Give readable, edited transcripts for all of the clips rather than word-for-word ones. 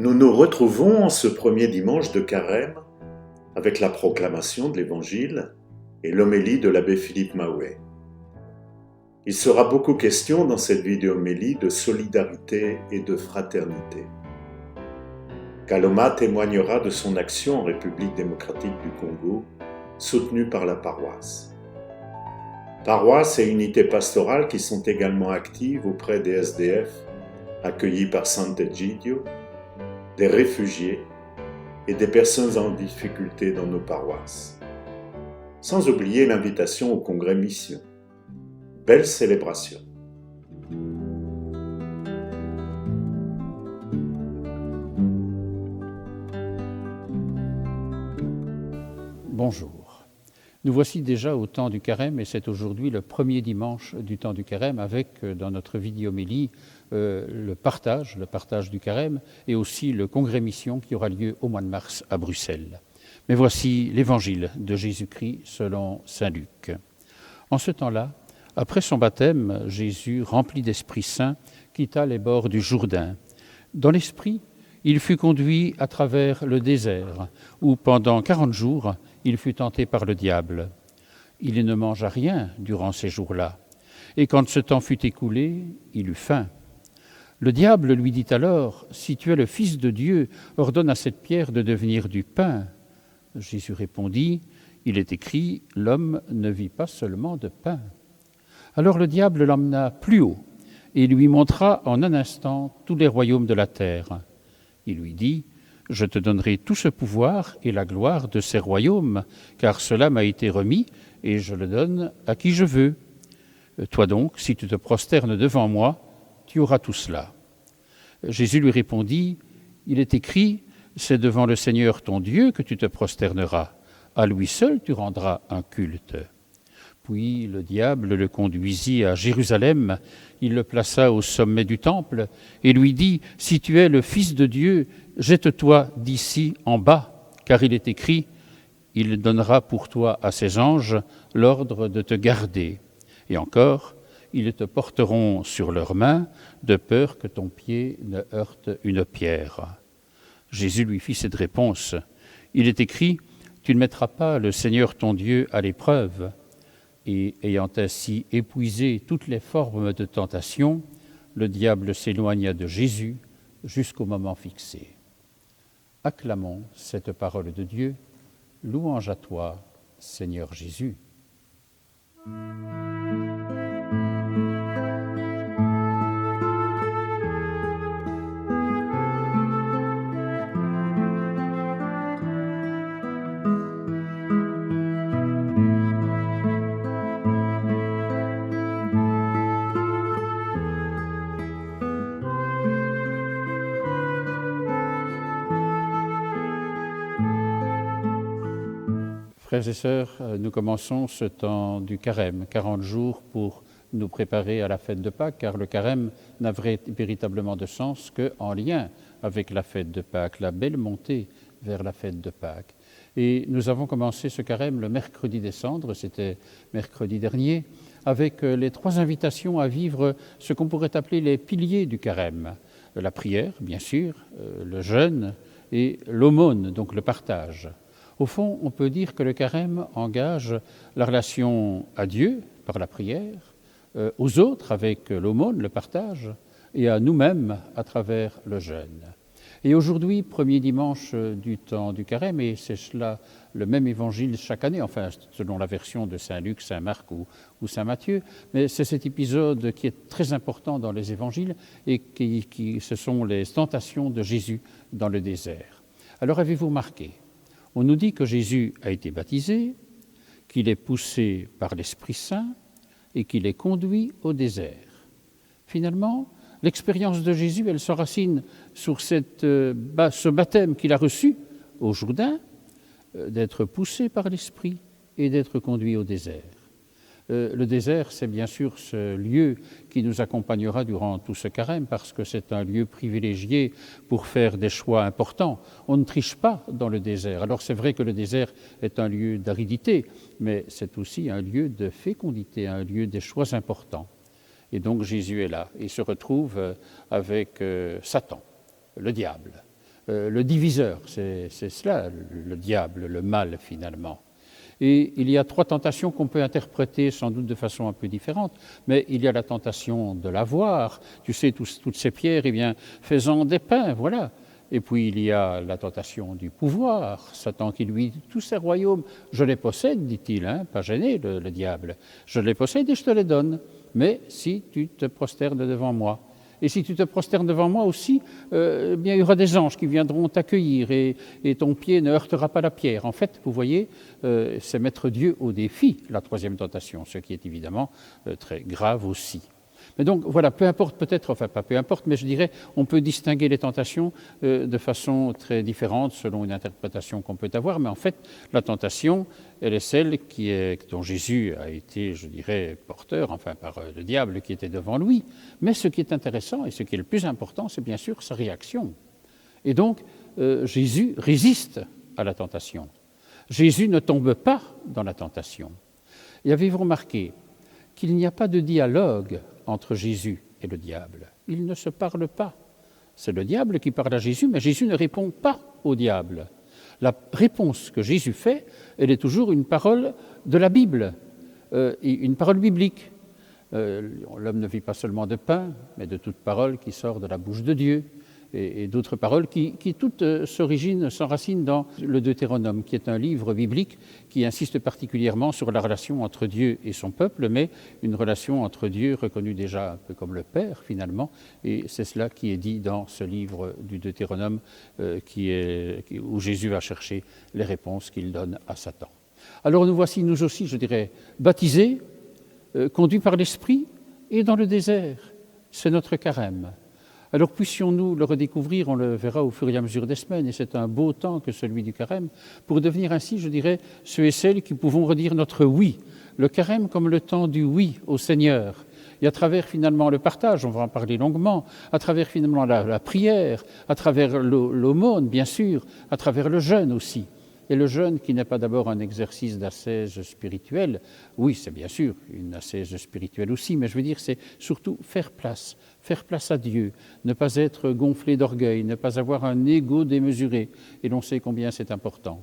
Nous nous retrouvons en ce premier dimanche de Carême avec la proclamation de l'Évangile et l'homélie de l'abbé Philippe Maouet. Il sera beaucoup question dans cette vidéo-homélie de solidarité et de fraternité. Kaloma témoignera de son action en République démocratique du Congo, soutenue par la paroisse. Paroisse et unités pastorales qui sont également actives auprès des SDF accueillis par Sant'Egidio, des réfugiés et des personnes en difficulté dans nos paroisses. Sans oublier l'invitation au congrès Mission. Belle célébration. Bonjour. Nous voici déjà au temps du Carême et c'est aujourd'hui le premier dimanche du temps du Carême avec, dans notre vidéo-homélie, le partage du Carême et aussi le congrès mission qui aura lieu au mois de mars à Bruxelles. Mais voici l'évangile de Jésus-Christ selon saint Luc. En ce temps-là, après son baptême, Jésus, rempli d'Esprit Saint, quitta les bords du Jourdain. Dans l'Esprit, il fut conduit à travers le désert, où pendant 40 jours, il fut tenté par le diable. Il ne mangea rien durant ces jours-là, et quand ce temps fut écoulé, il eut faim. Le diable lui dit alors, « Si tu es le Fils de Dieu, ordonne à cette pierre de devenir du pain. » Jésus répondit, « Il est écrit, l'homme ne vit pas seulement de pain. » Alors le diable l'emmena plus haut, et lui montra en un instant tous les royaumes de la terre. Il lui dit, « Je te donnerai tout ce pouvoir et la gloire de ces royaumes, car cela m'a été remis, et je le donne à qui je veux. Toi donc, si tu te prosternes devant moi, tu auras tout cela. » Jésus lui répondit, « Il est écrit, c'est devant le Seigneur ton Dieu que tu te prosterneras. À lui seul tu rendras un culte. » Puis le diable le conduisit à Jérusalem, il le plaça au sommet du temple et lui dit, « Si tu es le Fils de Dieu, jette-toi d'ici en bas, car il est écrit, il donnera pour toi à ses anges l'ordre de te garder. Et encore, ils te porteront sur leurs mains, de peur que ton pied ne heurte une pierre. » Jésus lui fit cette réponse, « Il est écrit, tu ne mettras pas le Seigneur ton Dieu à l'épreuve. » Et ayant ainsi épuisé toutes les formes de tentation, le diable s'éloigna de Jésus jusqu'au moment fixé. Acclamons cette parole de Dieu. Louange à toi, Seigneur Jésus. Frères et sœurs, nous commençons ce temps du Carême, 40 jours pour nous préparer à la fête de Pâques, car le Carême n'a véritablement de sens qu'en lien avec la fête de Pâques, la belle montée vers la fête de Pâques. Et nous avons commencé ce Carême le mercredi des Cendres, c'était mercredi dernier, avec les 3 invitations à vivre ce qu'on pourrait appeler les piliers du Carême. La prière, bien sûr, le jeûne et l'aumône, donc le partage. Au fond, on peut dire que le Carême engage la relation à Dieu par la prière, aux autres avec l'aumône, le partage, et à nous-mêmes à travers le jeûne. Et aujourd'hui, premier dimanche du temps du Carême, et c'est cela le même évangile chaque année, enfin selon la version de saint Luc, saint Marc ou saint Matthieu, mais c'est cet épisode qui est très important dans les évangiles et ce sont les tentations de Jésus dans le désert. Alors avez-vous remarqué? On nous dit que Jésus a été baptisé, qu'il est poussé par l'Esprit Saint et qu'il est conduit au désert. Finalement, l'expérience de Jésus, elle s'enracine sur ce baptême qu'il a reçu au Jourdain, d'être poussé par l'Esprit et d'être conduit au désert. Le désert, c'est bien sûr ce lieu qui nous accompagnera durant tout ce carême parce que c'est un lieu privilégié pour faire des choix importants. On ne triche pas dans le désert. Alors c'est vrai que le désert est un lieu d'aridité, mais c'est aussi un lieu de fécondité, un lieu des choix importants. Et donc Jésus est là et se retrouve avec Satan, le diable. le diviseur. C'est cela, le diable, le mal finalement. Et il y a 3 tentations qu'on peut interpréter sans doute de façon un peu différente, mais il y a la tentation de l'avoir, tu sais, toutes ces pierres, eh bien, faisant des pains, voilà. Et puis il y a la tentation du pouvoir, Satan qui lui dit, tous ces royaumes, je les possède, dit-il, hein, pas gêné le diable, je les possède et je te les donne, mais si tu te prosternes devant moi. Et si tu te prosternes devant moi aussi, bien, il y aura des anges qui viendront t'accueillir et ton pied ne heurtera pas la pierre. En fait, vous voyez, c'est mettre Dieu au défi, la 3e tentation, ce qui est évidemment très grave aussi. Mais donc voilà, peu importe peut-être, enfin pas peu importe, mais je dirais on peut distinguer les tentations de façon très différente selon une interprétation qu'on peut avoir, mais en fait la tentation, elle est celle dont Jésus a été, je dirais, porteur, enfin par le diable qui était devant lui. Mais ce qui est intéressant et ce qui est le plus important, c'est bien sûr sa réaction. Et donc Jésus résiste à la tentation. Jésus ne tombe pas dans la tentation. Et avez-vous remarqué qu'il n'y a pas de dialogue entre Jésus et le diable. Ils ne se parlent pas. C'est le diable qui parle à Jésus, mais Jésus ne répond pas au diable. La réponse que Jésus fait, elle est toujours une parole de la Bible, une parole biblique. L'homme ne vit pas seulement de pain, mais de toute parole qui sort de la bouche de Dieu, et d'autres paroles qui toutes s'enracinent dans le Deutéronome, qui est un livre biblique qui insiste particulièrement sur la relation entre Dieu et son peuple, mais une relation entre Dieu reconnue déjà un peu comme le Père finalement, et c'est cela qui est dit dans ce livre du Deutéronome où Jésus va chercher les réponses qu'il donne à Satan. Alors nous voici, nous aussi, je dirais, baptisés, conduits par l'Esprit, et dans le désert, c'est notre carême. Alors puissions-nous le redécouvrir, on le verra au fur et à mesure des semaines, et c'est un beau temps que celui du carême, pour devenir ainsi, je dirais, ceux et celles qui pouvons redire notre oui. Le carême comme le temps du oui au Seigneur. Et à travers finalement le partage, on va en parler longuement, à travers finalement la prière, à travers l'aumône bien sûr, à travers le jeûne aussi. Et le jeûne qui n'est pas d'abord un exercice d'ascèse spirituelle, oui c'est bien sûr une ascèse spirituelle aussi, mais je veux dire c'est surtout faire place à Dieu, ne pas être gonflé d'orgueil, ne pas avoir un ego démesuré, et l'on sait combien c'est important.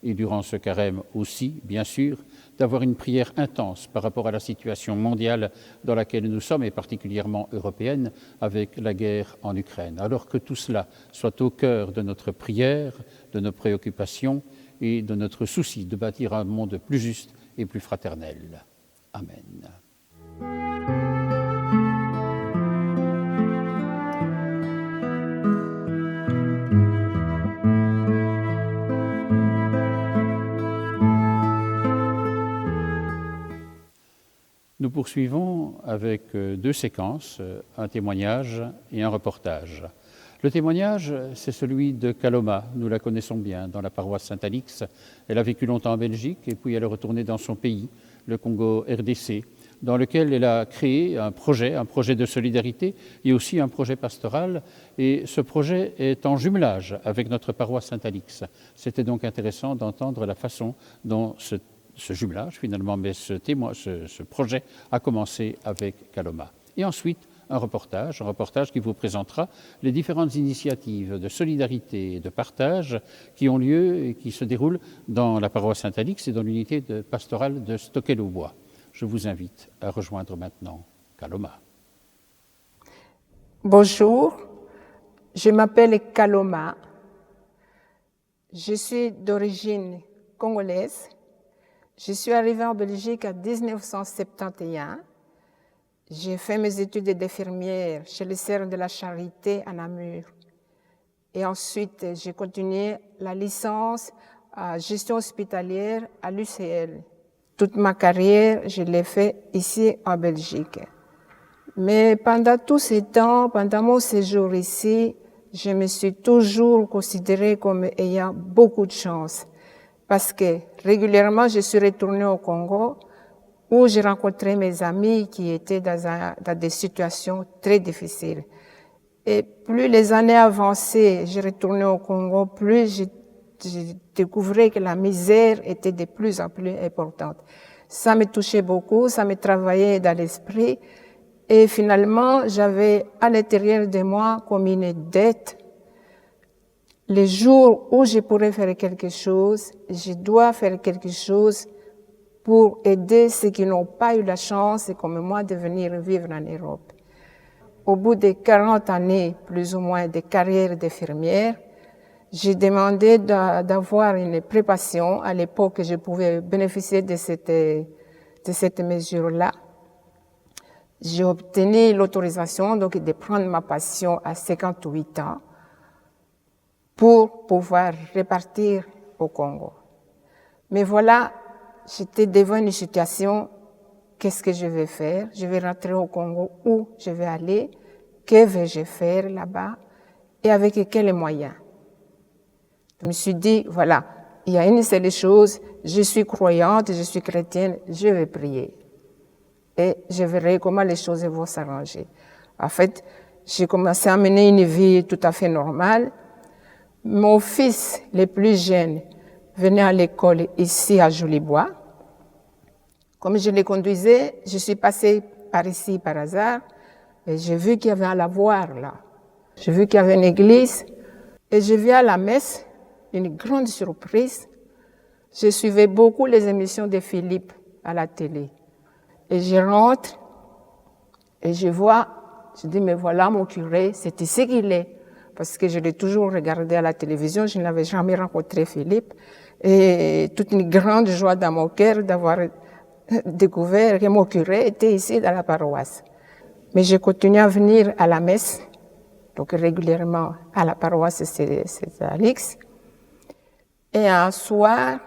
Et durant ce carême aussi, bien sûr, d'avoir une prière intense par rapport à la situation mondiale dans laquelle nous sommes, et particulièrement européenne, avec la guerre en Ukraine. Alors que tout cela soit au cœur de notre prière, de nos préoccupations et de notre souci de bâtir un monde plus juste et plus fraternel. Amen. Nous poursuivons avec 2 séquences, un témoignage et un reportage. Le témoignage, c'est celui de Kaloma, nous la connaissons bien, dans la paroisse Saint-Alix. Elle a vécu longtemps en Belgique et puis elle est retournée dans son pays, le Congo RDC, dans lequel elle a créé un projet de solidarité et aussi un projet pastoral. Et ce projet est en jumelage avec notre paroisse Saint-Alix. C'était donc intéressant d'entendre la façon dont ce jumelage finalement, mais ce projet a commencé avec Kaloma. Et ensuite, un reportage qui vous présentera les différentes initiatives de solidarité et de partage qui ont lieu et qui se déroulent dans la paroisse Saint-Alix et dans l'unité pastorale de Stockel-au-Bois. Je vous invite à rejoindre maintenant Kaloma. Bonjour, je m'appelle Kaloma. Je suis d'origine congolaise. Je suis arrivée en Belgique en 1971. J'ai fait mes études d'infirmière chez le Cercle de la Charité à Namur. Et ensuite, j'ai continué la licence en gestion hospitalière à l'UCL. Toute ma carrière, je l'ai fait ici en Belgique. Mais pendant tout ce temps, pendant mon séjour ici, je me suis toujours considérée comme ayant beaucoup de chance. Parce que régulièrement, je suis retournée au Congo où j'ai rencontré mes amis qui étaient dans des situations très difficiles. Et plus les années avançaient, j'ai retourné au Congo, plus j'ai découvert que la misère était de plus en plus importante. Ça me touchait beaucoup, ça me travaillait dans l'esprit. Et finalement, j'avais à l'intérieur de moi comme une dette les jours où je pourrais faire quelque chose, je dois faire quelque chose pour aider ceux qui n'ont pas eu la chance, comme moi, de venir vivre en Europe. Au bout de 40 années, plus ou moins, de carrière d'infirmière, j'ai demandé d'avoir une préparation. À l'époque, je pouvais bénéficier de cette mesure-là. J'ai obtenu l'autorisation donc de prendre ma pension à 58 ans pour pouvoir repartir au Congo. Mais voilà, j'étais devant une situation, qu'est-ce que je vais faire? Je vais rentrer au Congo, où je vais aller? Que vais-je faire là-bas? Et avec quels moyens? Je me suis dit, voilà, il y a une seule chose, je suis croyante, je suis chrétienne, je vais prier. Et je verrai comment les choses vont s'arranger. En fait, j'ai commencé à mener une vie tout à fait normale. Mon fils, le plus jeune, venait à l'école ici à Jolibois. Comme je le conduisais, je suis passée par ici par hasard et j'ai vu qu'il y avait un lavoir là. J'ai vu qu'il y avait une église et je vais à la messe, une grande surprise. Je suivais beaucoup les émissions de Philippe à la télé. Et je rentre et je vois, je dis, mais voilà mon curé, c'est ici qu'il est. Parce que je l'ai toujours regardé à la télévision, je n'avais jamais rencontré Philippe. Et toute une grande joie dans mon cœur d'avoir découvert que mon curé était ici dans la paroisse. Mais je continue à venir à la messe, donc régulièrement à la paroisse Saint-Alix. Et un soir,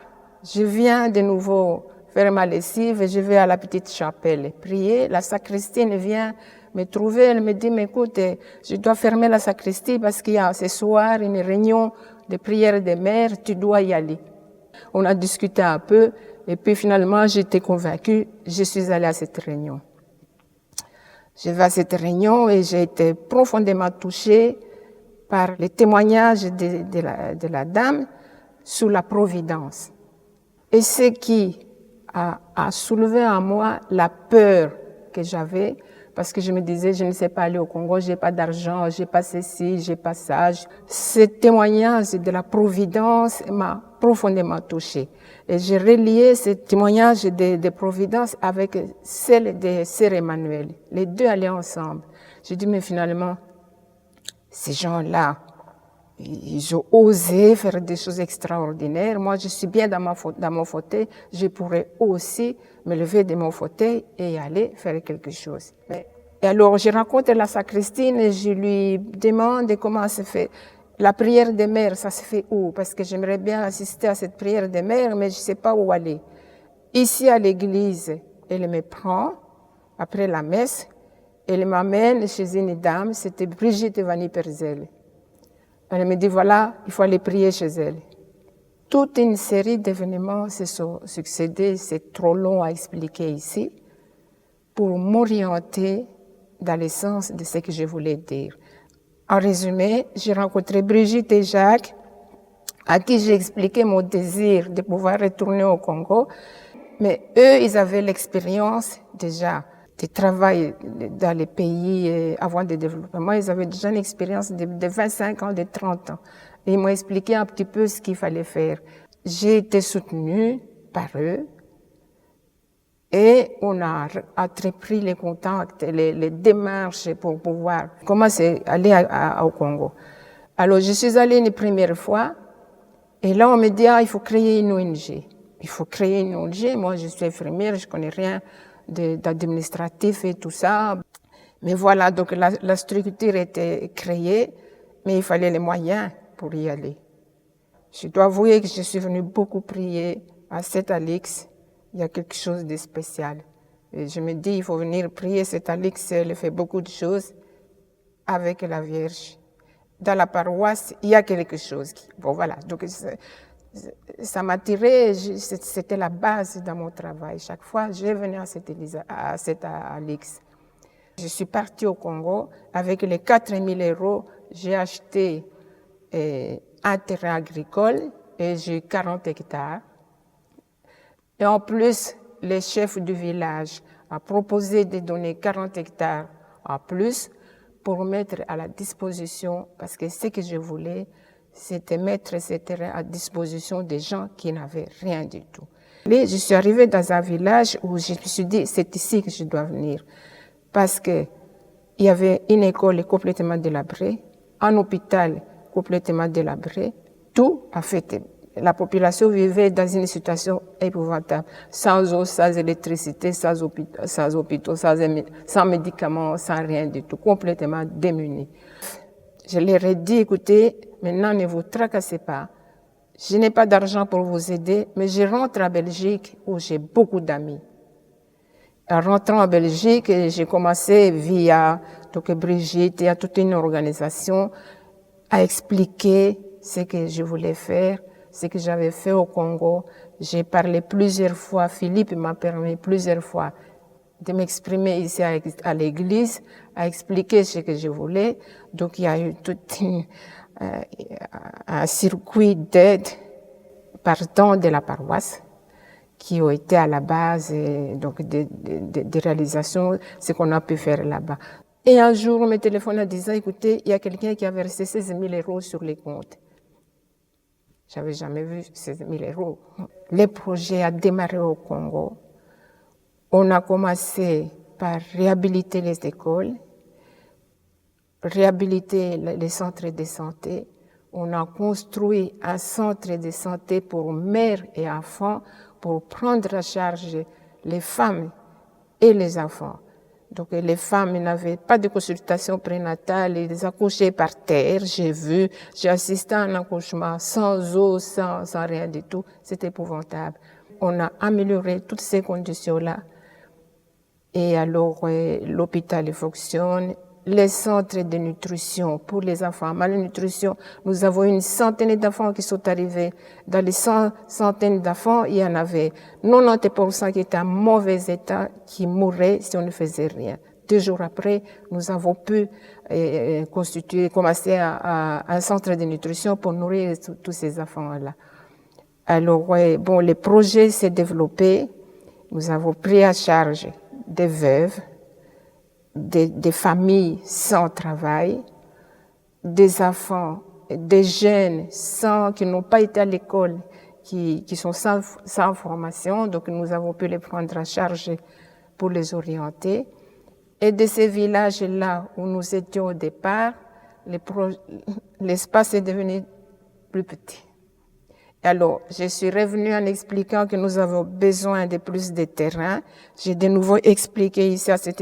je viens de nouveau faire ma lessive et je vais à la petite chapelle prier. La sacristaine vient me trouver, elle me dit, mais écoute, je dois fermer la sacristie parce qu'il y a ce soir une réunion de prière des mères, tu dois y aller. On a discuté un peu et puis finalement j'étais convaincue, je suis allée à cette réunion. Je vais à cette réunion et j'ai été profondément touchée par les témoignages de la dame sur la providence. Et ce qui a soulevé en moi la peur que j'avais, parce que je me disais, je ne sais pas aller au Congo, j'ai pas d'argent, j'ai pas ceci, j'ai pas ça. Ce témoignage de la providence m'a profondément touchée. Et j'ai relié ce témoignage de providence avec celle de Sœur Emmanuel. Les deux allaient ensemble. J'ai dit, mais finalement, ces gens-là, ils ont osé faire des choses extraordinaires. Moi, je suis bien dans mon fauteuil. Je pourrais aussi me lever de mon fauteuil et aller faire quelque chose. Et alors, je rencontre la sacristaine et je lui demande comment se fait. La prière des mères, ça se fait où? Parce que j'aimerais bien assister à cette prière des mères, mais je ne sais pas où aller. Ici, à l'église, elle me prend après la messe. Elle m'amène chez une dame, c'était Brigitte Vanni Perzel. Elle me dit, voilà, il faut aller prier chez elle. Toute une série d'événements se sont succédés, c'est trop long à expliquer ici, pour m'orienter dans le sens de ce que je voulais dire. En résumé, j'ai rencontré Brigitte et Jacques, à qui j'ai expliqué mon désir de pouvoir retourner au Congo, mais eux, ils avaient l'expérience déjà de travail dans les pays avant le développement. Ils avaient déjà une expérience de 25 ans, de 30 ans. Et ils m'ont expliqué un petit peu ce qu'il fallait faire. J'ai été soutenue par eux et on a entrepris les contacts, les démarches pour pouvoir commencer à aller au Congo. Alors, je suis allée une première fois et là, on me dit, il faut créer une ONG. Il faut créer une ONG. Moi, je suis infirmière, je connais rien d'administratif et tout ça. Mais voilà, donc la structure était créée, mais il fallait les moyens pour y aller. Je dois avouer que je suis venue beaucoup prier à Saint-Alix. Il y a quelque chose de spécial. Et je me dis, il faut venir prier Saint-Alix, elle fait beaucoup de choses avec la Vierge. Dans la paroisse, il y a quelque chose. Bon, voilà. Donc, ça m'attirait, c'était la base dans mon travail. Chaque fois, je venais à Saint-Alix. Je suis partie au Congo. Avec les 4 000 €, j'ai acheté un terrain agricole et j'ai eu 40 hectares. Et en plus, le chef du village a proposé de donner 40 hectares en plus pour mettre à la disposition, parce que ce que je voulais, c'était mettre ces terrains à disposition des gens qui n'avaient rien du tout. Et je suis arrivée dans un village où je me suis dit, c'est ici que je dois venir. Parce que il y avait une école complètement délabrée, un hôpital complètement délabré, tout a fait. La population vivait dans une situation épouvantable, sans eau, sans électricité, sans hôpitaux, sans médicaments, sans rien du tout, complètement démunis. Je leur ai dit, écoutez, maintenant ne vous tracassez pas. Je n'ai pas d'argent pour vous aider, mais je rentre à Belgique où j'ai beaucoup d'amis. En rentrant en Belgique, j'ai commencé via Brigitte, il y a toute une organisation à expliquer ce que je voulais faire, ce que j'avais fait au Congo. J'ai parlé plusieurs fois, Philippe m'a permis plusieurs fois de m'exprimer ici à l'église, à expliquer ce que je voulais. Donc il y a eu tout un circuit d'aide partant de la paroisse qui ont été à la base donc des réalisations, ce qu'on a pu faire là-bas. Et un jour, on me téléphone en disant, écoutez, il y a quelqu'un qui a versé 16 000 € sur les comptes. J'avais jamais vu 16 000 €. Le projet a démarré au Congo. On a commencé par réhabiliter les écoles, réhabiliter les centres de santé. On a construit un centre de santé pour mères et enfants pour prendre en charge les femmes et les enfants. Donc les femmes n'avaient pas de consultation prénatale, ils accouchaient par terre, j'ai assisté à un accouchement sans eau, sans rien du tout, c'était épouvantable. On a amélioré toutes ces conditions-là. Et alors l'hôpital fonctionne. Les centres de nutrition pour les enfants, malnutrition, nous avons une centaine d'enfants qui sont arrivés. Dans les centaines d'enfants, il y en avait 90% qui étaient en mauvais état, qui mouraient si on ne faisait rien. 2 jours après, nous avons pu commencer un centre de nutrition pour nourrir tous ces enfants-là. Alors, le projet s'est développé. Nous avons pris en charge des veuves, des familles sans travail, des enfants, des jeunes qui n'ont pas été à l'école, qui sont sans formation, donc nous avons pu les prendre en charge pour les orienter. Et de ces villages-là où nous étions au départ, l'espace est devenu plus petit. Alors, je suis revenue en expliquant que nous avons besoin de plus de terrain. J'ai de nouveau expliqué ici à cette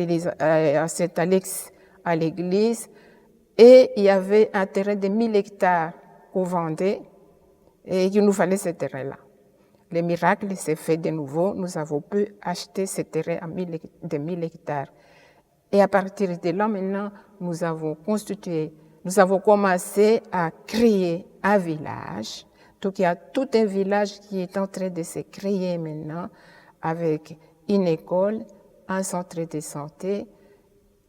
Alex, à l'église. Et il y avait un terrain de 1000 hectares qu'on vendait et il nous fallait ce terrain-là. Le miracle s'est fait de nouveau. Nous avons pu acheter ce terrain de 1000 hectares. Et à partir de là, maintenant, nous avons commencé à créer un village. Donc, il y a tout un village qui est en train de se créer maintenant avec une école, un centre de santé.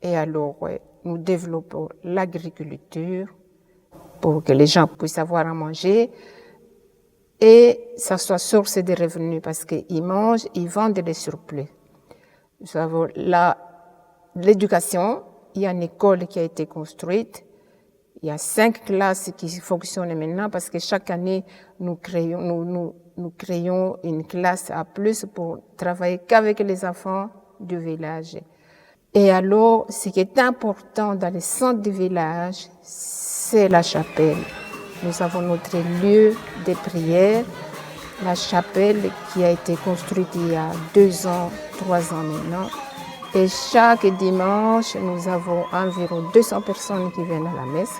Et alors, nous développons l'agriculture pour que les gens puissent avoir à manger et ça soit source de revenus parce qu'ils mangent, ils vendent des surplus. Nous avons l'éducation, il y a une école qui a été construite. Il y a 5 classes qui fonctionnent maintenant parce que chaque année, nous créons une classe à plus pour travailler qu'avec les enfants du village. Et alors, ce qui est important dans le centre du village, c'est la chapelle. Nous avons notre lieu de prière, la chapelle qui a été construite il y a 2 ans, 3 ans maintenant. Et chaque dimanche, nous avons environ 200 personnes qui viennent à la messe.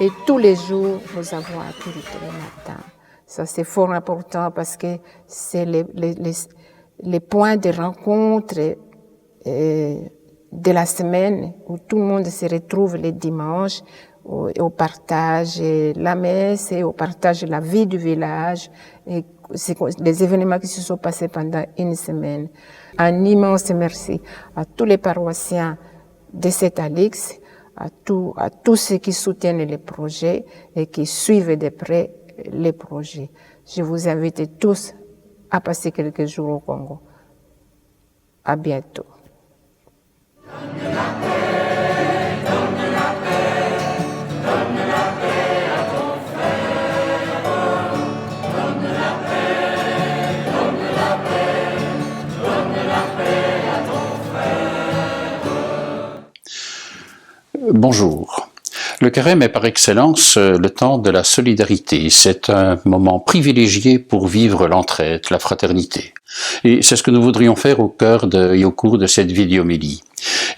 Et tous les jours, nous avons un culte le matin. Ça, c'est fort important parce que c'est les points de rencontre de la semaine où tout le monde se retrouve les dimanches au partage la messe et au partage la vie du village et les événements qui se sont passés pendant une semaine. Un immense merci à tous les paroissiens de cette Alix, à tous ceux qui soutiennent les projets et qui suivent de près les projets. Je vous invite tous à passer quelques jours au Congo. À bientôt. Donne la paix à ton frère. Bonjour. Le carême est par excellence le temps de la solidarité. C'est un moment privilégié pour vivre l'entraide, la fraternité. Et c'est ce que nous voudrions faire au cours de cette vidéomélie.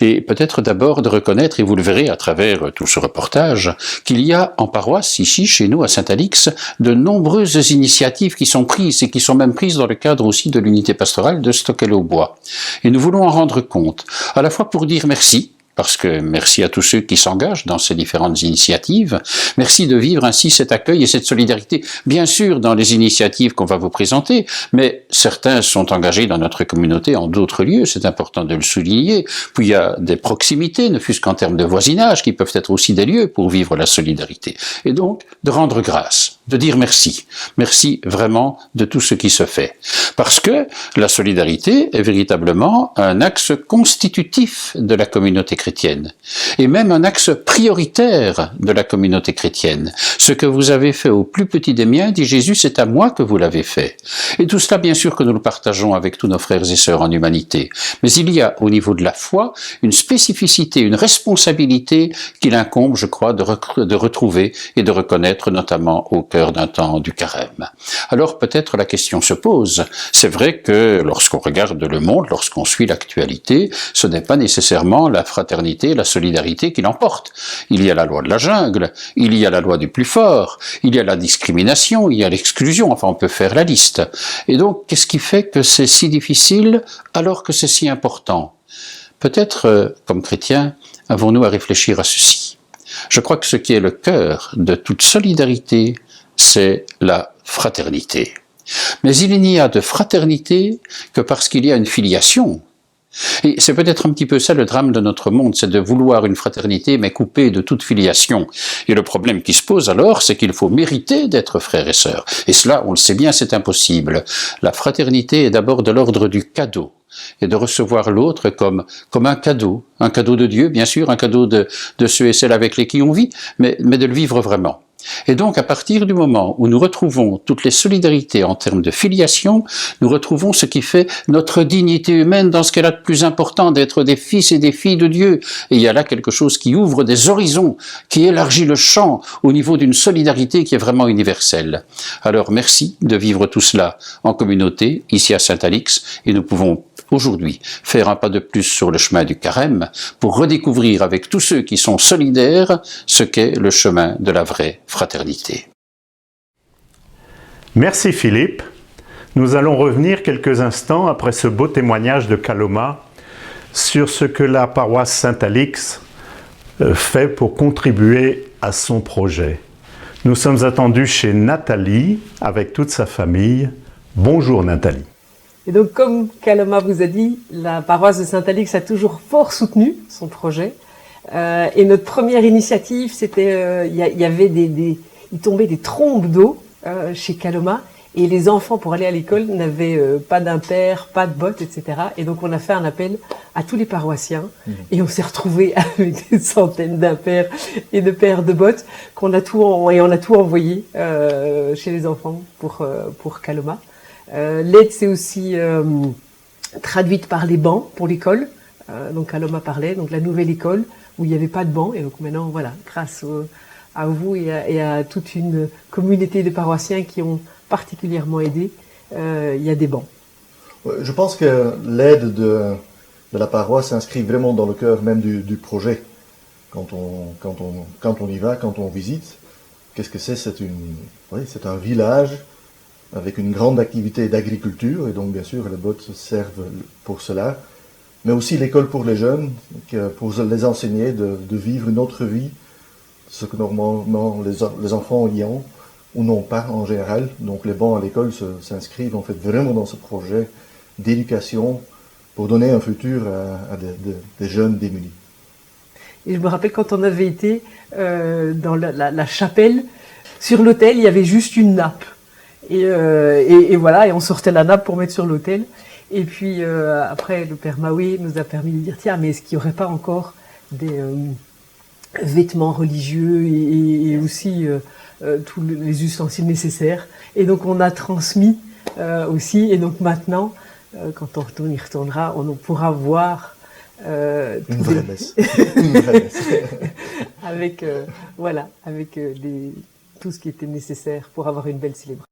Et peut-être d'abord de reconnaître, et vous le verrez à travers tout ce reportage, qu'il y a en paroisse, ici, chez nous, à Saint-Alix, de nombreuses initiatives qui sont prises et qui sont même prises dans le cadre aussi de l'unité pastorale de Stockel-au-Bois. Et nous voulons en rendre compte, à la fois pour dire merci, parce que merci à tous ceux qui s'engagent dans ces différentes initiatives. Merci de vivre ainsi cet accueil et cette solidarité, bien sûr dans les initiatives qu'on va vous présenter, mais certains sont engagés dans notre communauté en d'autres lieux, c'est important de le souligner. Puis il y a des proximités, ne fût-ce qu'en termes de voisinage, qui peuvent être aussi des lieux pour vivre la solidarité. Et donc, de rendre grâce, de dire merci. Merci vraiment de tout ce qui se fait. Parce que la solidarité est véritablement un axe constitutif de la communauté chrétienne, et même un axe prioritaire de la communauté chrétienne. Ce que vous avez fait au plus petit des miens, dit Jésus, c'est à moi que vous l'avez fait. Et tout cela, bien sûr que nous le partageons avec tous nos frères et sœurs en humanité. Mais il y a, au niveau de la foi, une spécificité, une responsabilité qu'il incombe, je crois, de retrouver et de reconnaître, notamment au cœur d'un temps du carême. Alors peut-être la question se pose. C'est vrai que lorsqu'on regarde le monde, lorsqu'on suit l'actualité, ce n'est pas nécessairement la fraternité, la solidarité qui l'emporte. Il y a la loi de la jungle, il y a la loi du plus fort, il y a la discrimination, il y a l'exclusion, enfin on peut faire la liste. Et donc, qu'est-ce qui fait que c'est si difficile alors que c'est si important? Peut-être, comme chrétiens, avons-nous à réfléchir à ceci. Je crois que ce qui est le cœur de toute solidarité, c'est la fraternité. Mais il n'y a de fraternité que parce qu'il y a une filiation. Et c'est peut-être un petit peu ça le drame de notre monde, c'est de vouloir une fraternité mais coupée de toute filiation. Et le problème qui se pose alors, c'est qu'il faut mériter d'être frères et sœurs. Et cela, on le sait bien, c'est impossible. La fraternité est d'abord de l'ordre du cadeau, et de recevoir l'autre comme un cadeau de Dieu, bien sûr, un cadeau de ceux et celles avec lesquels on vit, mais de le vivre vraiment. Et donc, à partir du moment où nous retrouvons toutes les solidarités en termes de filiation, nous retrouvons ce qui fait notre dignité humaine dans ce qu'elle a de plus important, d'être des fils et des filles de Dieu. Et il y a là quelque chose qui ouvre des horizons, qui élargit le champ au niveau d'une solidarité qui est vraiment universelle. Alors, merci de vivre tout cela en communauté, ici à Saint-Alix, et nous pouvons aujourd'hui faire un pas de plus sur le chemin du carême pour redécouvrir avec tous ceux qui sont solidaires ce qu'est le chemin de la vraie fraternité. Merci Philippe. Nous allons revenir quelques instants après ce beau témoignage de Kaloma sur ce que la paroisse Saint-Alix fait pour contribuer à son projet. Nous sommes attendus chez Nathalie avec toute sa famille. Bonjour Nathalie. Et donc, comme Kaloma vous a dit, la paroisse de Saint-Alix a toujours fort soutenu son projet. Et notre première initiative, c'était, il tombait des trombes d'eau chez Kaloma, et les enfants, pour aller à l'école, n'avaient pas d'impair, pas de bottes, etc. Et donc, on a fait un appel à tous les paroissiens, et on s'est retrouvés avec des centaines d'impairs et de paires de bottes on a tout envoyé chez les enfants pour Kaloma. L'aide s'est aussi traduite par les bancs pour l'école. Donc Kaloma parlait, donc la nouvelle école où il n'y avait pas de bancs. Et donc maintenant, voilà, grâce à vous et à toute une communauté de paroissiens qui ont particulièrement aidé, il y a des bancs. Je pense que l'aide de la paroisse s'inscrit vraiment dans le cœur même du projet. Quand on y va, quand on visite, qu'est-ce que c'est? C'est un village avec une grande activité d'agriculture, et donc bien sûr les bottes servent pour cela, mais aussi l'école pour les jeunes, pour les enseigner de vivre une autre vie, ce que normalement les enfants y ont, ou n'ont pas en général. Donc les bancs à l'école s'inscrivent en fait vraiment dans ce projet d'éducation pour donner un futur à des jeunes démunis. Et je me rappelle quand on avait été dans la chapelle, sur l'autel, il y avait juste une nappe. Et voilà, et on sortait la nappe pour mettre sur l'autel. Et puis après, le père Maoué nous a permis de dire, tiens, mais est-ce qu'il n'y aurait pas encore des vêtements religieux et aussi tous les ustensiles nécessaires? Et donc on a transmis aussi, et donc maintenant, quand on y retournera, on pourra voir Une vraie messe. Une vraie messe. avec tout ce qui était nécessaire pour avoir une belle célébration.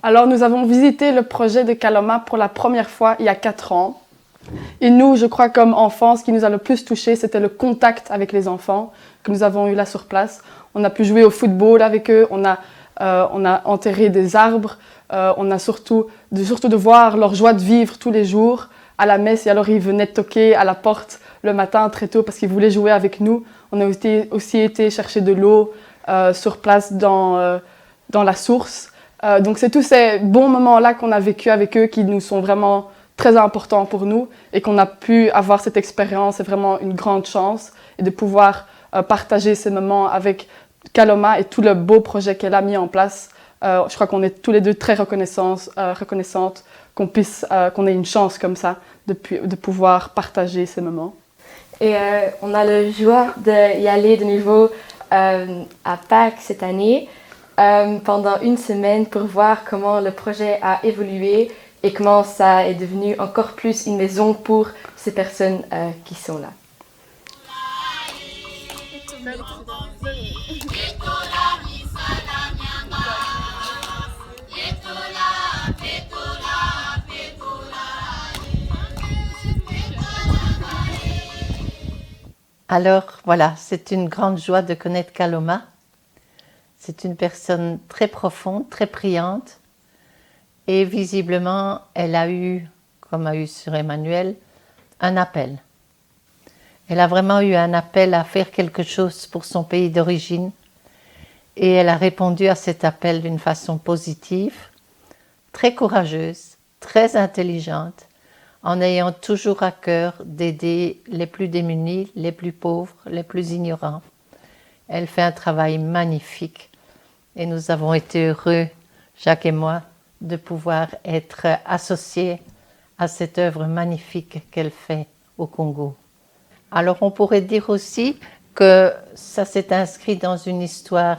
Alors nous avons visité le projet de Kaloma pour la première fois il y a 4 ans. Et nous, je crois comme enfants, ce qui nous a le plus touché, c'était le contact avec les enfants que nous avons eu là sur place. On a pu jouer au football avec eux, on a enterré des arbres, on a surtout de voir leur joie de vivre tous les jours à la messe. Et alors ils venaient toquer à la porte le matin très tôt parce qu'ils voulaient jouer avec nous. On a aussi été chercher de l'eau sur place dans la source. Donc c'est tous ces bons moments-là qu'on a vécu avec eux qui nous sont vraiment très importants pour nous et qu'on a pu avoir cette expérience. C'est vraiment une grande chance et de pouvoir partager ces moments avec Kaloma et tout le beau projet qu'elle a mis en place. Je crois qu'on est tous les deux très reconnaissantes qu'on ait une chance comme ça de pouvoir partager ces moments. Et on a la joie d'y aller de nouveau à Pâques cette année. Pendant une semaine pour voir comment le projet a évolué et comment ça est devenu encore plus une maison pour ces personnes qui sont là. Alors voilà, c'est une grande joie de connaître Kaloma. C'est une personne très profonde, très priante. Et visiblement, elle a eu, comme a eu Sœur Emmanuel, un appel. Elle a vraiment eu un appel à faire quelque chose pour son pays d'origine. Et elle a répondu à cet appel d'une façon positive, très courageuse, très intelligente, en ayant toujours à cœur d'aider les plus démunis, les plus pauvres, les plus ignorants. Elle fait un travail magnifique. Et nous avons été heureux, Jacques et moi, de pouvoir être associés à cette œuvre magnifique qu'elle fait au Congo. Alors on pourrait dire aussi que ça s'est inscrit dans une histoire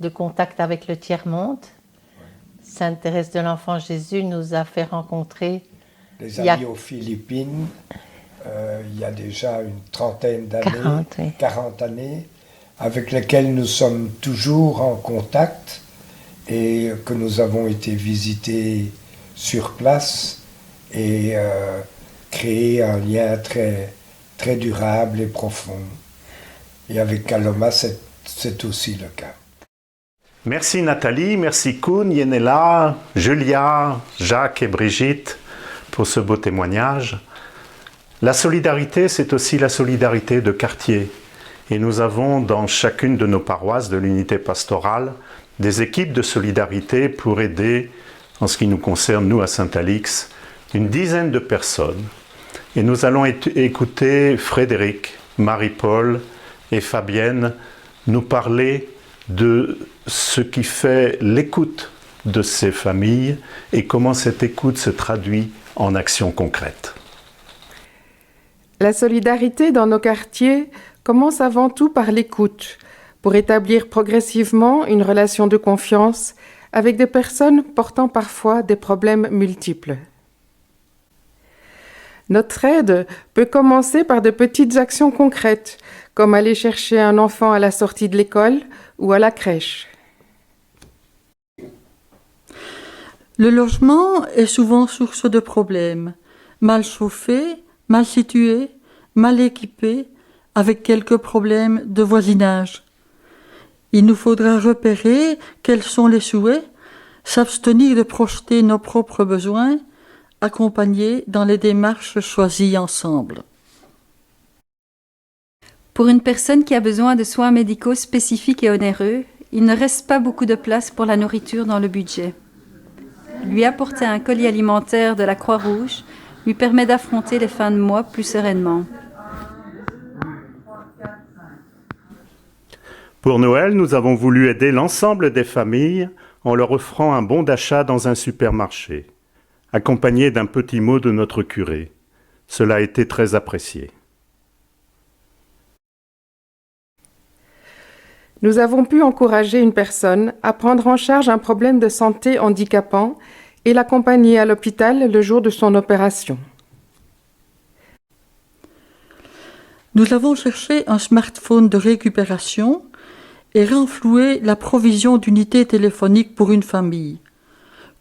de contact avec le tiers-monde. Sainte Thérèse de l'Enfant Jésus nous a fait rencontrer des amis aux Philippines, il y a déjà une trentaine d'années, 40 années, avec lesquels nous sommes toujours en contact et que nous avons été visités sur place et créer un lien très, très durable et profond. Et avec Kaloma, c'est aussi le cas. Merci Nathalie, merci Koun, Yenela, Julia, Jacques et Brigitte pour ce beau témoignage. La solidarité, c'est aussi la solidarité de quartier. Et nous avons dans chacune de nos paroisses de l'unité pastorale des équipes de solidarité pour aider, en ce qui nous concerne, nous à Saint-Alix, une dizaine de personnes. Et nous allons écouter Frédéric, Marie-Paul et Fabienne nous parler de ce qui fait l'écoute de ces familles et comment cette écoute se traduit en actions concrètes. La solidarité dans nos quartiers commence avant tout par l'écoute, pour établir progressivement une relation de confiance avec des personnes portant parfois des problèmes multiples. Notre aide peut commencer par de petites actions concrètes, comme aller chercher un enfant à la sortie de l'école ou à la crèche. Le logement est souvent source de problèmes. Mal chauffé, mal situé, mal équipé, avec quelques problèmes de voisinage. Il nous faudra repérer quels sont les souhaits, s'abstenir de projeter nos propres besoins, accompagner dans les démarches choisies ensemble. Pour une personne qui a besoin de soins médicaux spécifiques et onéreux, il ne reste pas beaucoup de place pour la nourriture dans le budget. Lui apporter un colis alimentaire de la Croix-Rouge lui permet d'affronter les fins de mois plus sereinement. Pour Noël, nous avons voulu aider l'ensemble des familles en leur offrant un bon d'achat dans un supermarché, accompagné d'un petit mot de notre curé. Cela a été très apprécié. nous avons pu encourager une personne à prendre en charge un problème de santé handicapant et l'accompagner à l'hôpital le jour de son opération. Nous avons cherché un smartphone de récupération et renfloué la provision d'unités téléphoniques pour une famille.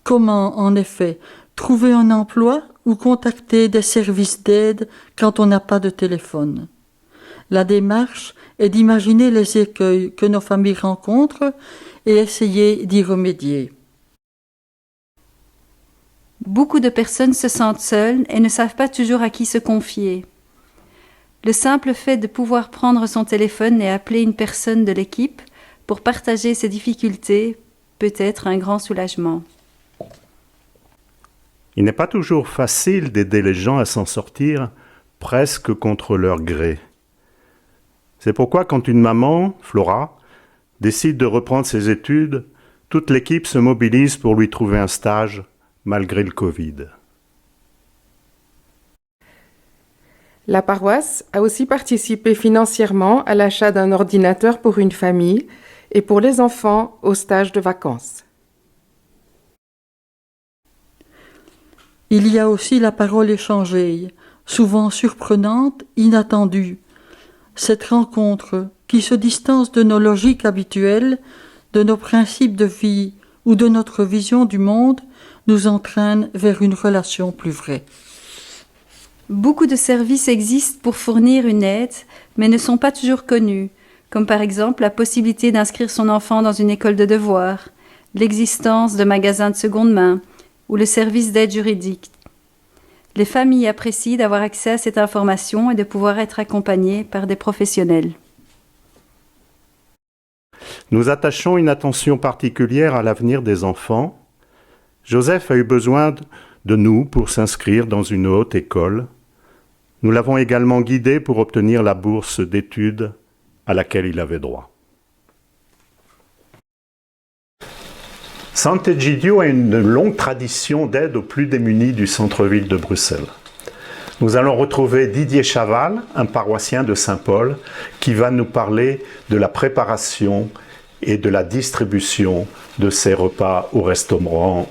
Comment, en effet, trouver un emploi ou contacter des services d'aide quand on n'a pas de téléphone? La démarche est d'imaginer les écueils que nos familles rencontrent et essayer d'y remédier. Beaucoup de personnes se sentent seules et ne savent pas toujours à qui se confier. Le simple fait de pouvoir prendre son téléphone et appeler une personne de l'équipe pour partager ses difficultés peut être un grand soulagement. Il n'est pas toujours facile d'aider les gens à s'en sortir presque contre leur gré. C'est pourquoi quand une maman, Flora, décide de reprendre ses études, toute l'équipe se mobilise pour lui trouver un stage malgré le Covid. La paroisse a aussi participé financièrement à l'achat d'un ordinateur pour une famille et pour les enfants au stage de vacances. Il y a aussi la parole échangée, souvent surprenante, inattendue. Cette rencontre qui se distance de nos logiques habituelles, de nos principes de vie ou de notre vision du monde, nous entraîne vers une relation plus vraie. Beaucoup de services existent pour fournir une aide, mais ne sont pas toujours connus, comme par exemple la possibilité d'inscrire son enfant dans une école de devoirs, l'existence de magasins de seconde main ou le service d'aide juridique. Les familles apprécient d'avoir accès à cette information et de pouvoir être accompagnées par des professionnels. Nous attachons une attention particulière à l'avenir des enfants. Joseph a eu besoin de nous pour s'inscrire dans une haute école. Nous l'avons également guidé pour obtenir la bourse d'études à laquelle il avait droit. Sant'Egidio a une longue tradition d'aide aux plus démunis du centre-ville de Bruxelles. Nous allons retrouver Didier Chaval, un paroissien de Saint-Paul, qui va nous parler de la préparation et de la distribution de ces repas au restaurant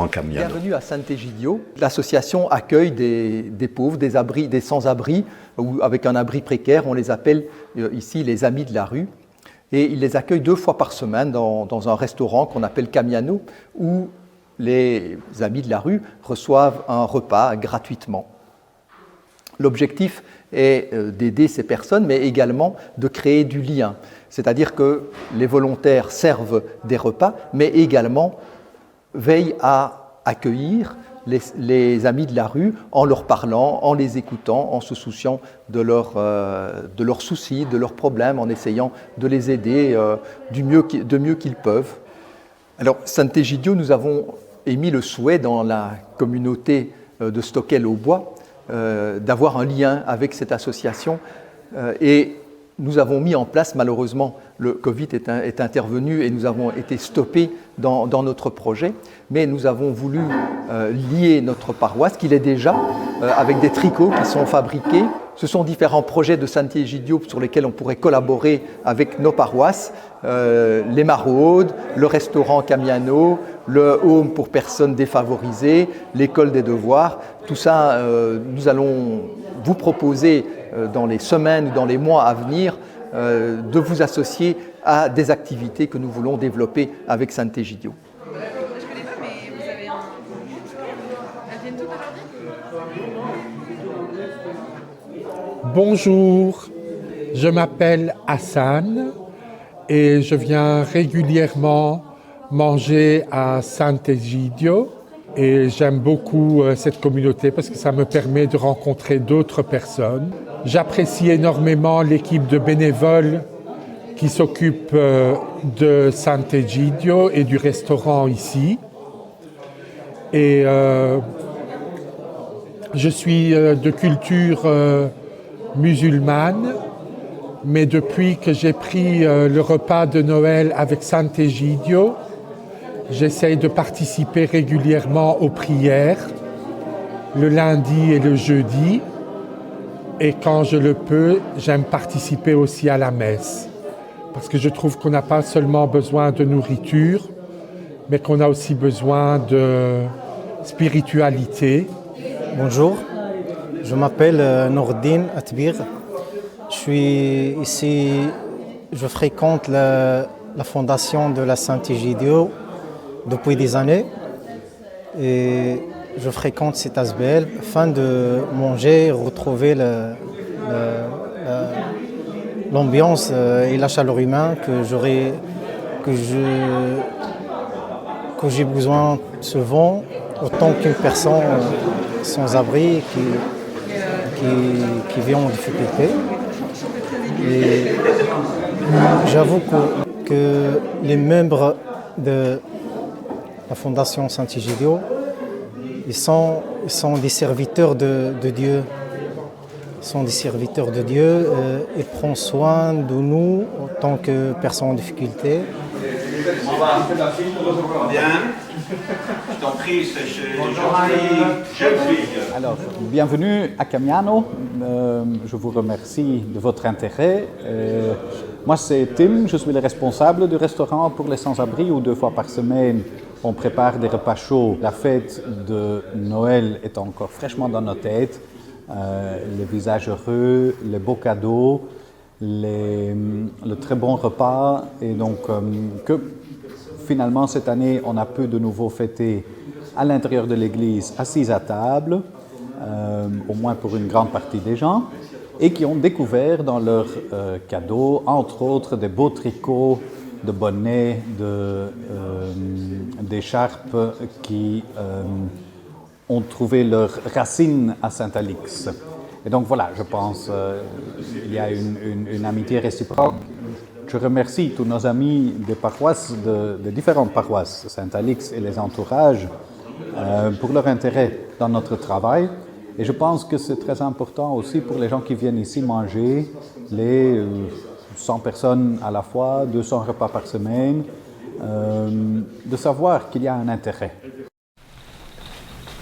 Camiano. Bienvenue à Sant'Egidio. L'association accueille des pauvres, des sans-abri, ou avec un abri précaire. On les appelle ici les amis de la rue. Et il les accueille 2 fois par semaine dans un restaurant qu'on appelle Camiano, où les amis de la rue reçoivent un repas gratuitement. L'objectif est d'aider ces personnes, mais également de créer du lien. C'est-à-dire que les volontaires servent des repas, mais également veillent à accueillir les amis de la rue en leur parlant, en les écoutant, en se souciant de leurs soucis, de leurs problèmes, en essayant de les aider de mieux qu'ils peuvent. Alors, Sant'Egidio, nous avons émis le souhait dans la communauté de Stockel-au-Bois d'avoir un lien avec cette association et nous avons mis en place, malheureusement, le Covid est intervenu et nous avons été stoppés dans notre projet, mais nous avons voulu lier notre paroisse, qu'il est déjà, avec des tricots qui sont fabriqués. Ce sont différents projets de Sant'Egidio sur lesquels on pourrait collaborer avec nos paroisses, les maraudes, le restaurant Camiano, le home pour personnes défavorisées, l'école des devoirs. Tout ça, nous allons vous proposer dans les semaines ou dans les mois à venir de vous associer à des activités que nous voulons développer avec Sant'Egidio. Bonjour, je m'appelle Hassan et je viens régulièrement manger à Sant'Egidio et j'aime beaucoup cette communauté parce que ça me permet de rencontrer d'autres personnes. J'apprécie énormément l'équipe de bénévoles qui s'occupe de Sant'Egidio et du restaurant ici. Et je suis de culture musulmane, mais depuis que j'ai pris le repas de Noël avec Sant'Egidio, j'essaye de participer régulièrement aux prières, le lundi et le jeudi. Et quand je le peux, j'aime participer aussi à la messe. parce que je trouve qu'on n'a pas seulement besoin de nourriture, mais qu'on a aussi besoin de spiritualité. Bonjour, je m'appelle Nourdine Atbir. Je suis ici, je fréquente la fondation de la Saint-Egidio depuis des années et je fréquente cet ASBL afin de manger, retrouver l'ambiance et la chaleur humaine que j'ai besoin souvent, autant qu'une personne sans abri qui vit en difficulté. Et j'avoue que les membres de la Fondation Saint-Egidio, ils sont des serviteurs de Dieu. Ils sont des serviteurs de Dieu. Ils prennent soin de nous en tant que personnes en difficulté. On va faire la fille, bien. Je t'en prie, c'est chez jeune fille. Alors, bienvenue à Camiano. Je vous remercie de votre intérêt. Moi, c'est Tim, je suis le responsable du restaurant pour les sans-abri où 2 fois par semaine, on prépare des repas chauds. La fête de Noël est encore fraîchement dans nos têtes. Les visages heureux, les beaux cadeaux, le très bon repas. Et donc, que finalement, cette année, on a pu de nouveau fêter à l'intérieur de l'église, assis à table, au moins pour une grande partie des gens, et qui ont découvert dans leurs cadeaux, entre autres, des beaux tricots, de bonnets, d'écharpes qui ont trouvé leurs racines à Saint-Alix. Et donc voilà, je pense qu'il y a une amitié réciproque. Je remercie tous nos amis des paroisses, des différentes paroisses, Saint-Alix et les entourages, pour leur intérêt dans notre travail. Et je pense que c'est très important aussi pour les gens qui viennent ici manger, les 100 personnes à la fois, 200 repas par semaine, de savoir qu'il y a un intérêt.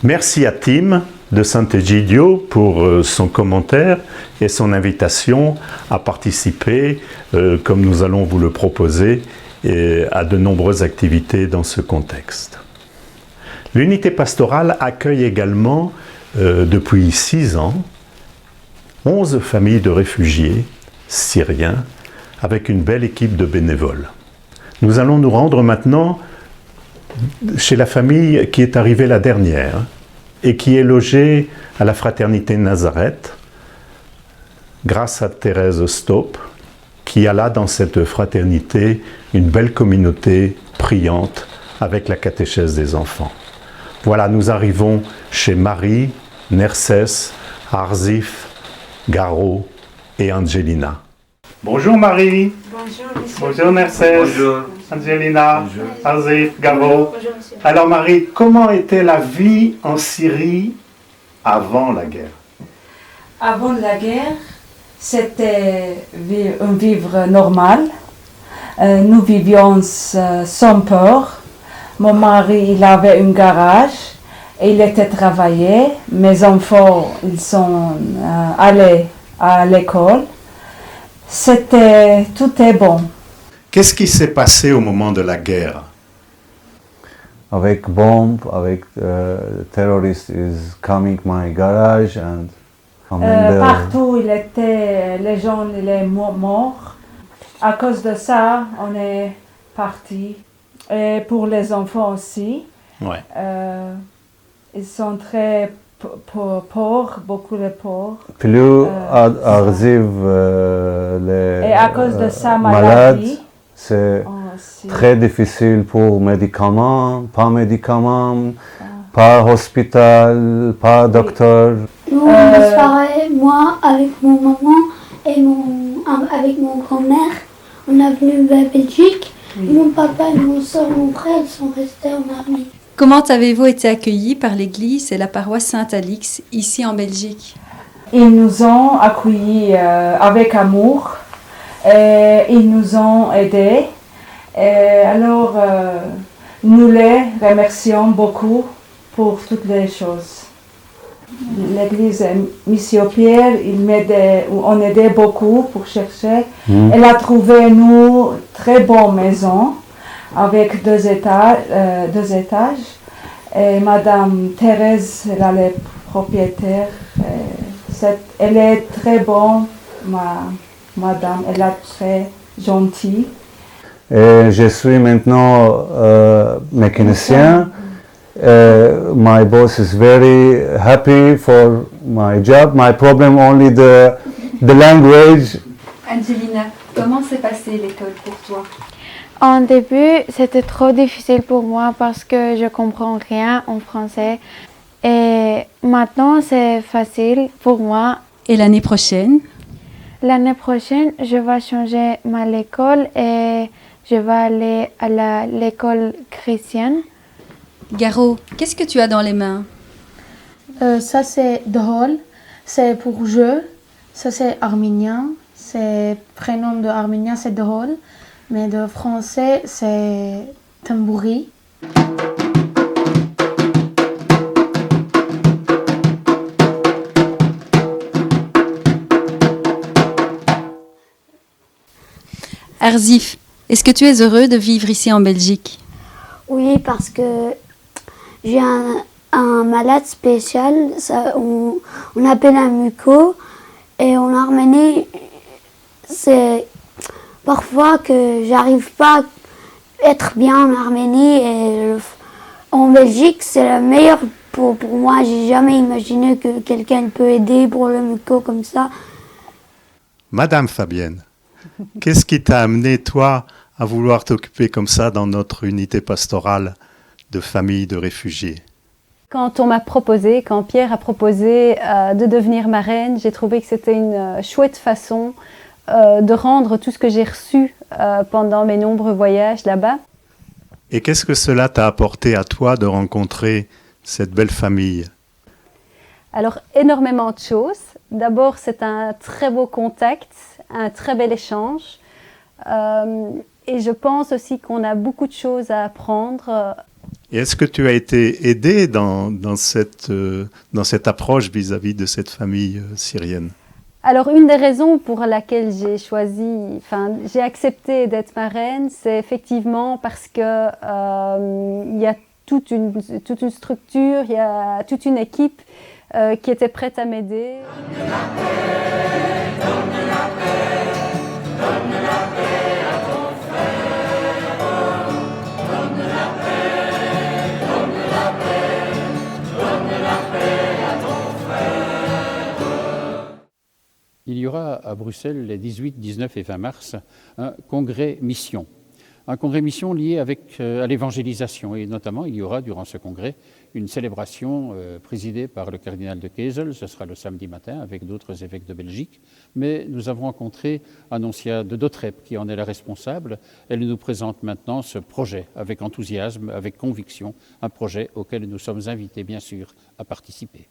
Merci à Tim de Saint-Egidio pour son commentaire et son invitation à participer, comme nous allons vous le proposer, à de nombreuses activités dans ce contexte. L'unité pastorale accueille également, depuis 6 ans, 11 familles de réfugiés syriens avec une belle équipe de bénévoles. Nous allons nous rendre maintenant chez la famille qui est arrivée la dernière et qui est logée à la Fraternité Nazareth grâce à Thérèse Stop, qui a là dans cette fraternité une belle communauté priante avec la catéchèse des enfants. Voilà, nous arrivons chez Marie, Nercès, Arzif, Garo et Angelina. Bonjour Marie. Bonjour monsieur. Bonjour Nercès. Bonjour. Angelina. Bonjour. Arzif, Garo. Bonjour monsieur. Alors Marie, comment était la vie en Syrie avant la guerre? Avant la guerre, c'était un vivre normal. Nous vivions sans peur. Mon mari, il avait un garage. Il était travaillé. Mes enfants, ils sont allés à l'école. Tout est bon. Qu'est-ce qui s'est passé au moment de la guerre? Avec bombes, avec terroristes is coming my garage and partout, les gens étaient morts. À cause de ça, on est parti. Et pour les enfants aussi. Ouais. Ils sont très pauvres, beaucoup de pauvres. Plus arrivent les et à cause de ça, malades, maladie, c'est très difficile pour médicaments, pas hôpital, pas docteur. Nous, la soirée, moi, avec mon maman et avec mon grand-mère, on est venu à Belgique. Mon papa et mon soeur, mon frère, ils sont restés en Arménie. Comment avez-vous été accueillis par l'Église et la paroisse Saint-Alix ici en Belgique? Ils nous ont accueillis avec amour. Et ils nous ont aidés. Alors, nous les remercions beaucoup pour toutes les choses. L'église Mission-Pierre, on aidait beaucoup pour chercher. Elle a trouvé nous très bonne maison avec 2 étages. Et Madame Thérèse, elle est la propriétaire. Elle est très bonne, madame. Elle est très gentille. Et je suis maintenant mécanicien. My boss is very happy for my job. My problem only the language. Angelina, comment s'est passée l'école pour toi? En début, c'était trop difficile pour moi parce que je comprends rien en français. Et maintenant, c'est facile pour moi. Et l'année prochaine? L'année prochaine, je vais changer ma école et je vais aller à l'école chrétienne. Garo, qu'est-ce que tu as dans les mains? Ça, c'est drôle. C'est pour jeu. Ça, c'est arménien. C'est prénom de arménien, c'est drôle. Mais de français, c'est tambouri. Arzif, est-ce que tu es heureux de vivre ici en Belgique? Oui, parce que j'ai un malade spécial, on appelle un muco. Et en Arménie, c'est parfois que j'arrive pas à être bien en Arménie. Et en Belgique, c'est le meilleur pour moi. J'ai jamais imaginé que quelqu'un peut aider pour le muco comme ça. Madame Fabienne, qu'est-ce qui t'a amené, toi, à vouloir t'occuper comme ça dans notre unité pastorale de famille de réfugiés? Quand on m'a proposé, quand Pierre a proposé de devenir marraine, j'ai trouvé que c'était une chouette façon de rendre tout ce que j'ai reçu pendant mes nombreux voyages là-bas. Et qu'est-ce que cela t'a apporté à toi de rencontrer cette belle famille? Alors, énormément de choses. D'abord, c'est un très beau contact, un très bel échange. Et je pense aussi qu'on a beaucoup de choses à apprendre. Et est-ce que tu as été aidé dans cette approche vis-à-vis de cette famille syrienne? Alors, une des raisons pour laquelle j'ai accepté d'être marraine, c'est effectivement parce que il y a toute une structure, il y a toute une équipe qui était prête à m'aider. Il y aura à Bruxelles les 18, 19 et 20 mars un congrès mission. Un congrès mission lié à l'évangélisation. Et notamment, il y aura durant ce congrès une célébration présidée par le cardinal de Kessel. Ce sera le samedi matin avec d'autres évêques de Belgique. Mais nous avons rencontré Annoncia de Dotrep, qui en est la responsable. Elle nous présente maintenant ce projet avec enthousiasme, avec conviction. Un projet auquel nous sommes invités, bien sûr, à participer.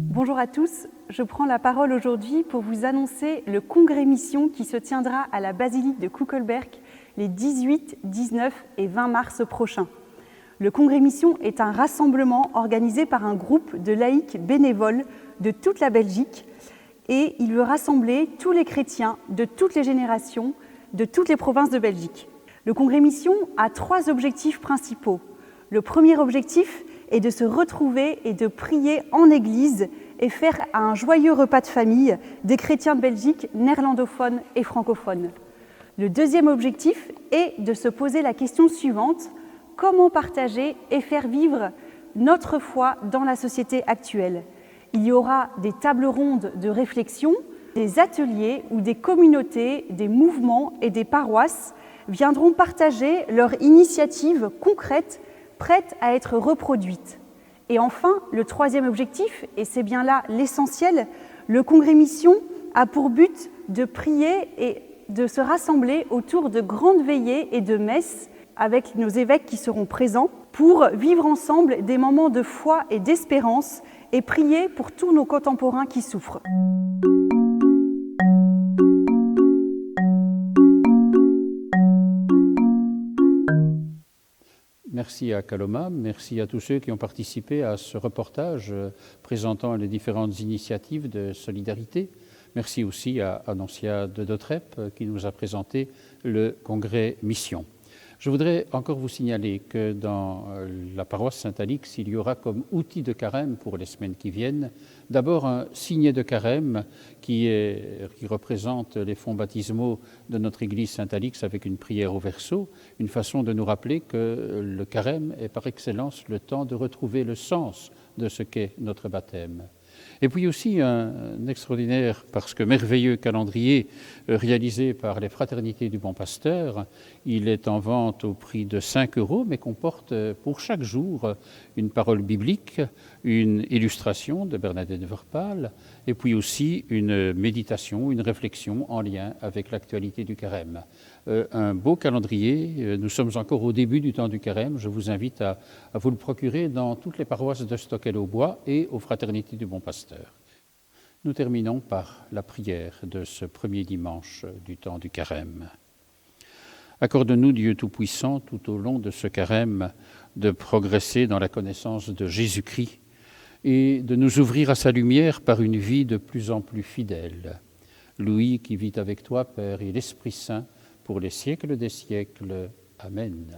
Bonjour à tous, je prends la parole aujourd'hui pour vous annoncer le congrès mission qui se tiendra à la basilique de Koekelberg les 18, 19 et 20 mars prochains. Le congrès mission est un rassemblement organisé par un groupe de laïcs bénévoles de toute la Belgique et il veut rassembler tous les chrétiens de toutes les générations, de toutes les provinces de Belgique. Le congrès mission a 3 objectifs principaux. Le premier objectif est de se retrouver et de prier en église et faire un joyeux repas de famille des chrétiens de Belgique néerlandophones et francophones. Le deuxième objectif est de se poser la question suivante: comment partager et faire vivre notre foi dans la société actuelle? Il y aura des tables rondes de réflexion, des ateliers où des communautés, des mouvements et des paroisses viendront partager leurs initiatives concrètes prêtes à être reproduites. Et enfin, le troisième objectif, et c'est bien là l'essentiel, le congrès mission a pour but de prier et de se rassembler autour de grandes veillées et de messes avec nos évêques qui seront présents pour vivre ensemble des moments de foi et d'espérance et prier pour tous nos contemporains qui souffrent. Merci à Kaloma, merci à tous ceux qui ont participé à ce reportage présentant les différentes initiatives de solidarité. Merci aussi à Annonciade de Dotrep qui nous a présenté le congrès Mission. Je voudrais encore vous signaler que dans la paroisse Saint-Alix, il y aura comme outil de carême pour les semaines qui viennent, d'abord un signet de carême qui représente les fonds baptismaux de notre église Saint-Alix avec une prière au verso, une façon de nous rappeler que le carême est par excellence le temps de retrouver le sens de ce qu'est notre baptême. Et puis aussi un extraordinaire, parce que merveilleux calendrier réalisé par les Fraternités du Bon Pasteur. Il est en vente au prix de 5 €, mais comporte pour chaque jour une parole biblique, une illustration de Bernadette de Verpal, et puis aussi une méditation, une réflexion en lien avec l'actualité du carême. Un beau calendrier, nous sommes encore au début du temps du carême, je vous invite à vous le procurer dans toutes les paroisses de Stockel-au-Bois et aux Fraternités du Bon Pasteur. Nous terminons par la prière de ce premier dimanche du temps du carême. Accorde-nous, Dieu Tout-Puissant, tout au long de ce carême, de progresser dans la connaissance de Jésus-Christ et de nous ouvrir à sa lumière par une vie de plus en plus fidèle. Louis qui vit avec toi, Père, et l'Esprit Saint, pour les siècles des siècles. Amen.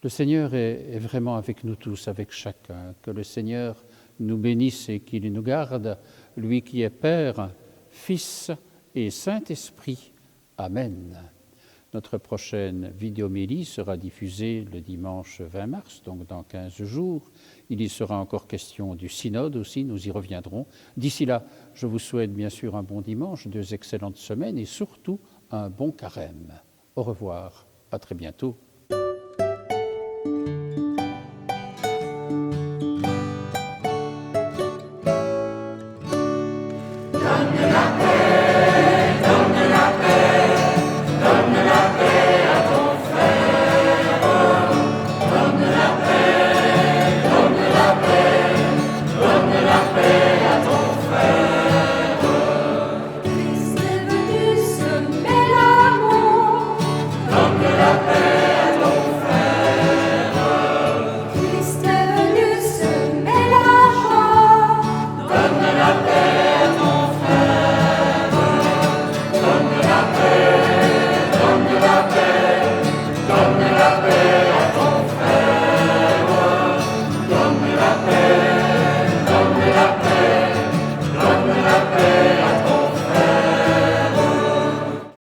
Le Seigneur est vraiment avec nous tous, avec chacun. Que le Seigneur nous bénisse et qu'il nous garde, lui qui est Père, Fils et Saint-Esprit. Amen. Notre prochaine vidéomélie sera diffusée le dimanche 20 mars, donc dans 15 jours. Il y sera encore question du synode aussi, nous y reviendrons. D'ici là, je vous souhaite bien sûr un bon dimanche, 2 excellentes semaines et surtout un bon carême. Au revoir, à très bientôt.